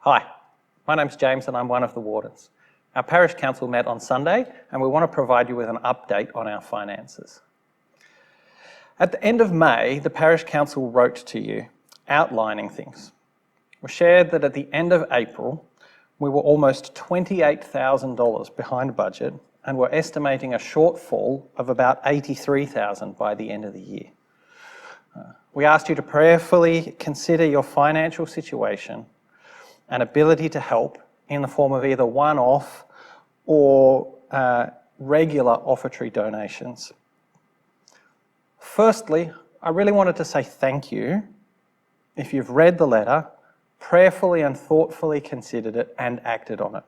Hi, my name's James and I'm one of the wardens. Our parish council met on Sunday and we want to provide you with an update on our finances. At the end of May, the parish council wrote to you outlining things. We shared that at the end of April, we were almost $28,000 behind budget and were estimating a shortfall of about $83,000 by the end of the year. We asked you to prayerfully consider your financial situation and ability to help in the form of either one-off or regular Offertree donations. Firstly, I really wanted to say thank you if you've read the letter, prayerfully and thoughtfully considered it and acted on it.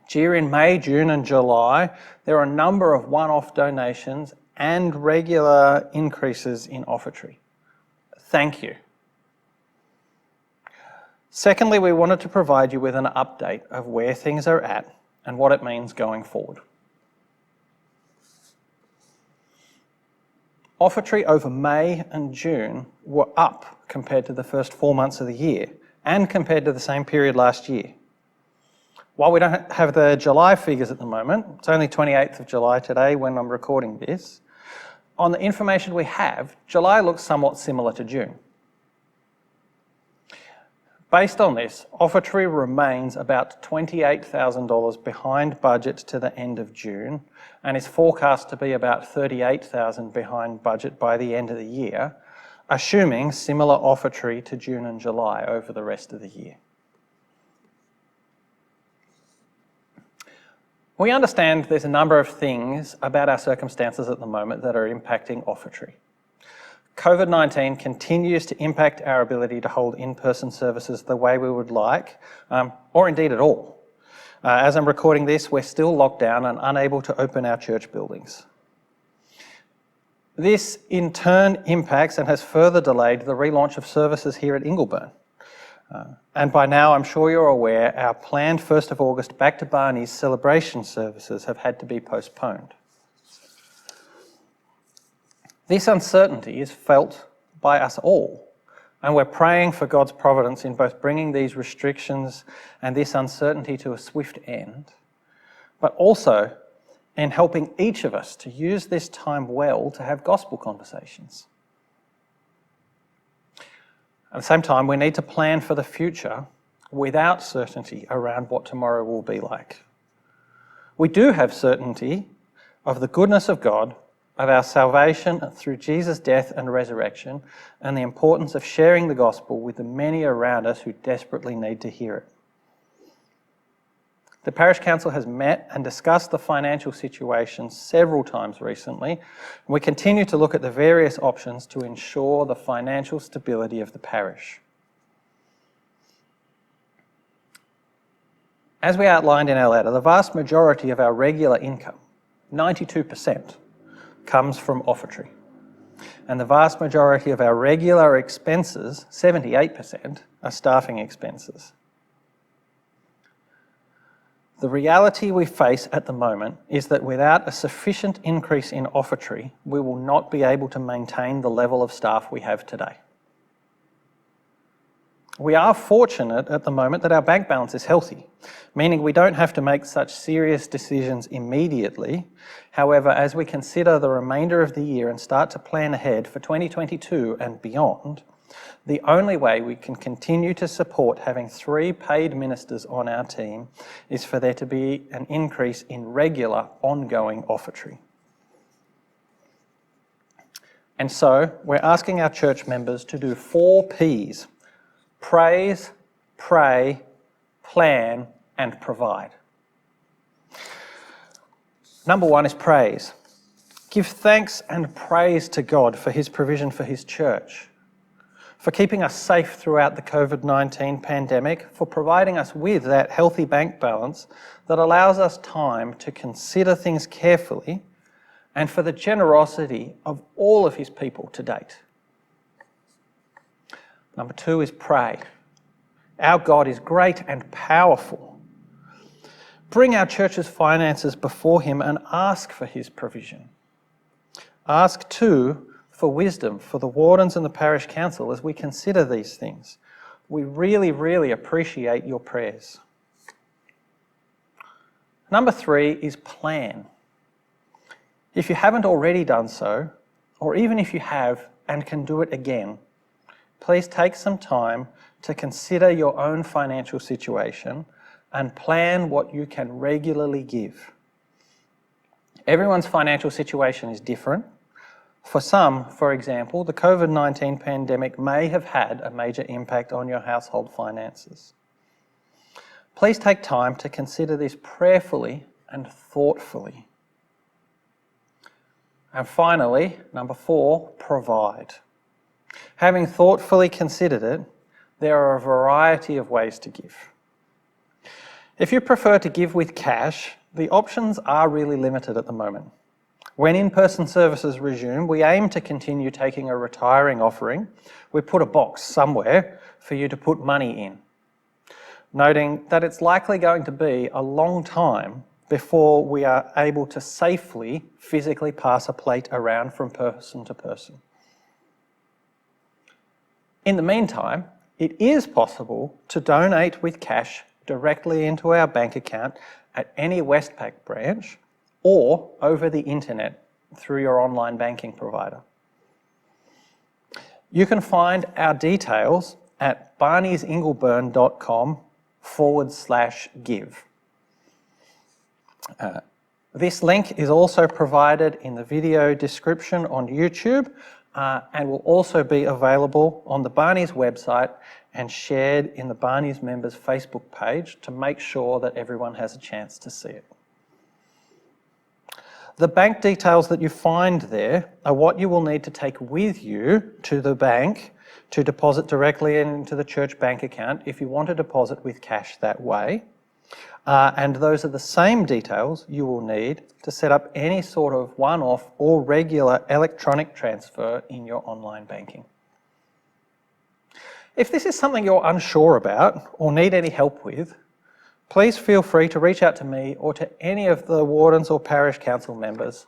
During May, June and July, there are a number of one-off donations and regular increases in Offertree. Thank you. Secondly, we wanted to provide you with an update of where things are at and what it means going forward. Offertree over May and June were up compared to the first 4 months of the year and compared to the same period last year. While we don't have the July figures at the moment, it's only 28th of July today when I'm recording this, on the information we have, July looks somewhat similar to June. Based on this, Offertree remains about $28,000 behind budget to the end of June and is forecast to be about $38,000 behind budget by the end of the year, assuming similar Offertree to June and July over the rest of the year. We understand there's a number of things about our circumstances at the moment that are impacting Offertree. COVID-19 continues to impact our ability to hold in-person services the way we would like, or indeed at all. As I'm recording this, we're still locked down and unable to open our church buildings. This in turn impacts and has further delayed the relaunch of services here at Ingleburn. And by now, I'm sure you're aware, our planned 1st of August back to Barneys celebration services have had to be postponed. This uncertainty is felt by us all, and we're praying for God's providence in both bringing these restrictions and this uncertainty to a swift end, but also in helping each of us to use this time well to have gospel conversations. At the same time, we need to plan for the future without certainty around what tomorrow will be like. We do have certainty of the goodness of God, of our salvation through Jesus' death and resurrection, and the importance of sharing the gospel with the many around us who desperately need to hear it. The Parish Council has met and discussed the financial situation several times recently, and we continue to look at the various options to ensure the financial stability of the parish. As we outlined in our letter, the vast majority of our regular income, 92%, comes from Offertree, and the vast majority of our regular expenses, 78%, are staffing expenses. The reality we face at the moment is that without a sufficient increase in Offertree, we will not be able to maintain the level of staff we have today. We are fortunate at the moment that our bank balance is healthy, meaning we don't have to make such serious decisions immediately. However, as we consider the remainder of the year and start to plan ahead for 2022 and beyond, the only way we can continue to support having 3 paid ministers on our team is for there to be an increase in regular, ongoing Offertree. And so, we're asking our church members to do 4 Ps: praise, pray, plan, and provide. Number 1 is praise. Give thanks and praise to God for his provision for his church, for keeping us safe throughout the COVID-19 pandemic, for providing us with that healthy bank balance that allows us time to consider things carefully, and for the generosity of all of his people to date. Number 2 is pray. Our God is great and powerful. Bring our church's finances before him and ask for his provision. Ask too for wisdom for the wardens and the parish council as we consider these things. We really, really appreciate your prayers. Number 3 is plan. If you haven't already done so, or even if you have and can do it again, please take some time to consider your own financial situation and plan what you can regularly give. Everyone's financial situation is different. For some, for example, the COVID-19 pandemic may have had a major impact on your household finances. Please take time to consider this prayerfully and thoughtfully. And finally, number 4, provide. Having thoughtfully considered it, there are a variety of ways to give. If you prefer to give with cash, the options are really limited at the moment. When in-person services resume, we aim to continue taking a retiring offering. We put a box somewhere for you to put money in, noting that it's likely going to be a long time before we are able to safely physically pass a plate around from person to person. In the meantime, it is possible to donate with cash directly into our bank account at any Westpac branch or over the internet through your online banking provider. You can find our details at barneysingleburn.com/give. This link is also provided in the video description on YouTube and will also be available on the Barneys website and shared in the Barneys members Facebook page to make sure that everyone has a chance to see it. The bank details that you find there are what you will need to take with you to the bank to deposit directly into the church bank account if you want to deposit with cash that way. And those are the same details you will need to set up any sort of one-off or regular electronic transfer in your online banking. If this is something you're unsure about or need any help with, please feel free to reach out to me or to any of the wardens or parish council members.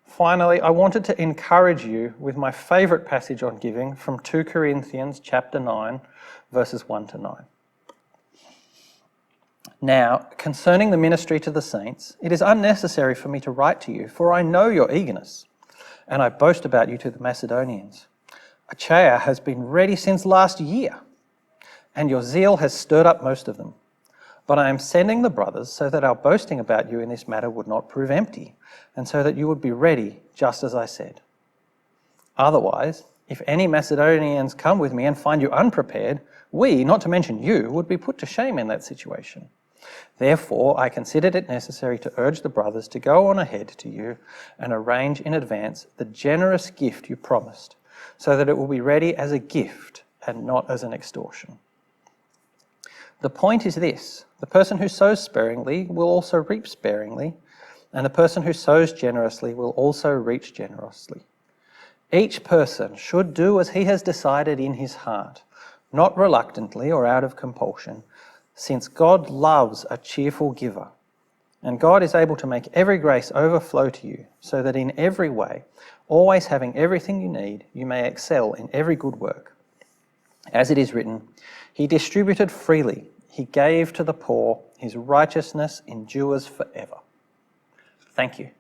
Finally, I wanted to encourage you with my favourite passage on giving from 2 Corinthians chapter 9, verses 1 to 9. Now, concerning the ministry to the saints, it is unnecessary for me to write to you, for I know your eagerness, and I boast about you to the Macedonians. Achaia has been ready since last year, and your zeal has stirred up most of them. But I am sending the brothers so that our boasting about you in this matter would not prove empty, and so that you would be ready, just as I said. Otherwise, if any Macedonians come with me and find you unprepared, we, not to mention you, would be put to shame in that situation. Therefore, I considered it necessary to urge the brothers to go on ahead to you and arrange in advance the generous gift you promised, so that it will be ready as a gift and not as an extortion. The point is this: the person who sows sparingly will also reap sparingly, and the person who sows generously will also reap generously. Each person should do as he has decided in his heart, not reluctantly or out of compulsion, since God loves a cheerful giver. And God is able to make every grace overflow to you, so that in every way, always having everything you need, you may excel in every good work. As it is written, He distributed freely, He gave to the poor, His righteousness endures forever. Thank you.